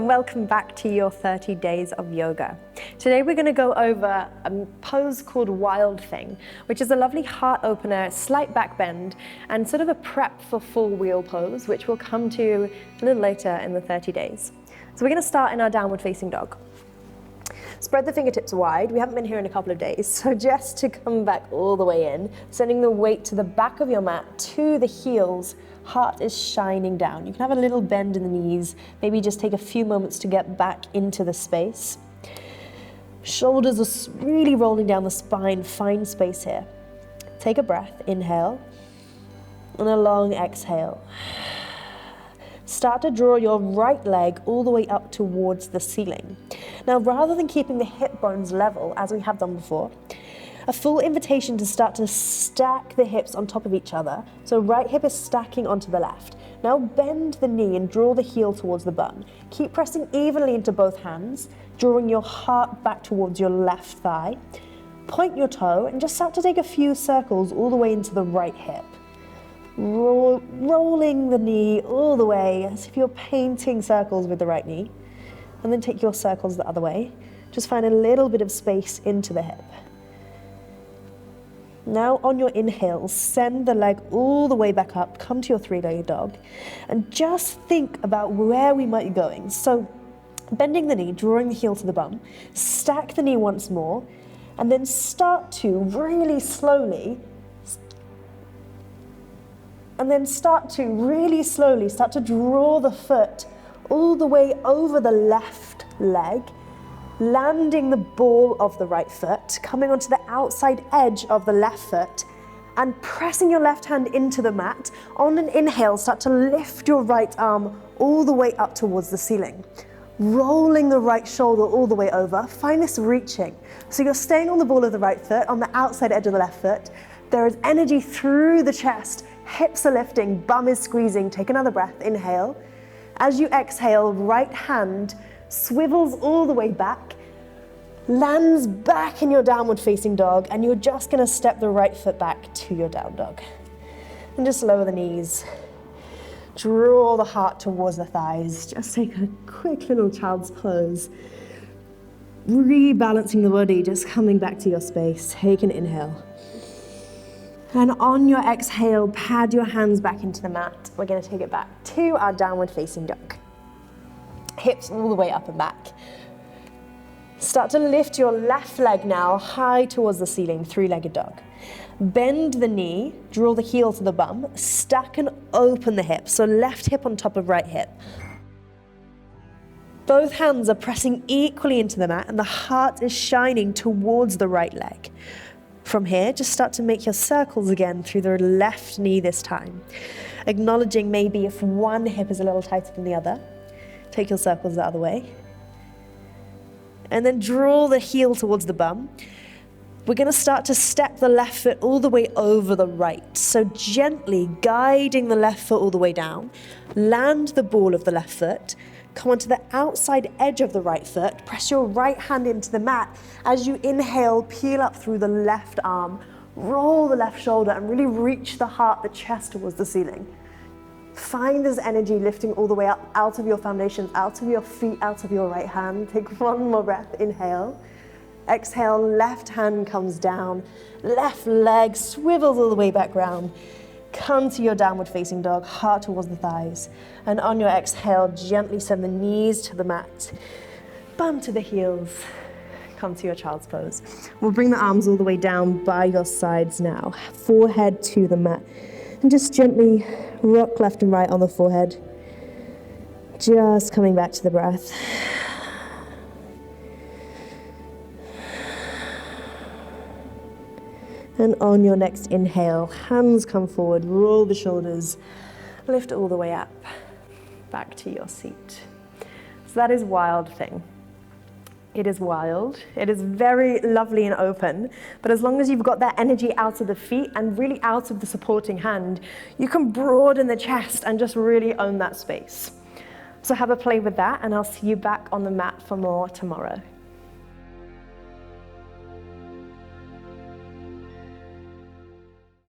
and welcome back to your 30 days of yoga. Today we're going to go over a pose called Wild Thing, which is a lovely heart opener, slight back bend, and sort of a prep for full wheel pose, which we'll come to a little later in the 30 days. So we're going to start in our downward facing dog. Spread the fingertips wide. We haven't been here in a couple of days, so just to come back all the way in, sending the weight to the back of your mat, to the heels. Heart is shining down. You can have a little bend in the knees, maybe just take a few moments to get back into the space. Shoulders are really rolling down the spine, find space here. Take a breath, inhale, and a long exhale. Start to draw your right leg all the way up towards the ceiling. Now, rather than keeping the hip bones level, as we have done before, a full invitation to start to stack the hips on top of each other. So right hip is stacking onto the left. Now bend the knee and draw the heel towards the bum. Keep pressing evenly into both hands, drawing your heart back towards your left thigh. Point your toe and just start to take a few circles all the way into the right hip. Rolling the knee all the way as if you're painting circles with the right knee. And then take your circles the other way. Just find a little bit of space into the hip. Now on your inhale, send the leg all the way back up, come to your three-legged dog, and just think about where we might be going. So bending the knee, drawing the heel to the bum, stack the knee once more, and then start to really slowly, start to draw the foot all the way over the left leg, landing the ball of the right foot, coming onto the outside edge of the left foot, and pressing your left hand into the mat. On an inhale, start to lift your right arm all the way up towards the ceiling. Rolling the right shoulder all the way over. Find this reaching. So you're staying on the ball of the right foot, on the outside edge of the left foot. There is energy through the chest. Hips are lifting, bum is squeezing. Take another breath, inhale. As you exhale, right hand swivels all the way back, lands back in your downward facing dog, and you're just going to step the right foot back to your down dog. And just lower the knees. Draw the heart towards the thighs. Just take a quick little child's pose. Rebalancing the body, just coming back to your space. Take an inhale. And on your exhale, pad your hands back into the mat. We're going to take it back to our downward facing dog. Hips all the way up and back. Start to lift your left leg now high towards the ceiling, three-legged dog. Bend the knee, draw the heel to the bum, stack and open the hip, so left hip on top of right hip. Both hands are pressing equally into the mat and the heart is shining towards the right leg. From here, just start to make your circles again through the left knee this time. Acknowledging maybe if one hip is a little tighter than the other. Take your circles the other way. And then draw the heel towards the bum. We're going to start to step the left foot all the way over the right. So gently guiding the left foot all the way down. Land the ball of the left foot. Come onto the outside edge of the right foot. Press your right hand into the mat. As you inhale, peel up through the left arm. Roll the left shoulder and really reach the heart, the chest towards the ceiling. Find this energy lifting all the way up, out of your foundations, out of your feet, out of your right hand. Take one more breath, inhale. Exhale, left hand comes down, left leg swivels all the way back round. Come to your downward facing dog, heart towards the thighs. And on your exhale, gently send the knees to the mat. Bum to the heels. Come to your child's pose. We'll bring the arms all the way down by your sides now. Forehead to the mat. And just gently rock left and right on the forehead. Just coming back to the breath. And on your next inhale, hands come forward, roll the shoulders, lift all the way up, back to your seat. So that is Wild Thing. It is wild, it is very lovely and open, but as long as you've got that energy out of the feet and really out of the supporting hand, you can broaden the chest and just really own that space. So have a play with that, and I'll see you back on the mat for more tomorrow.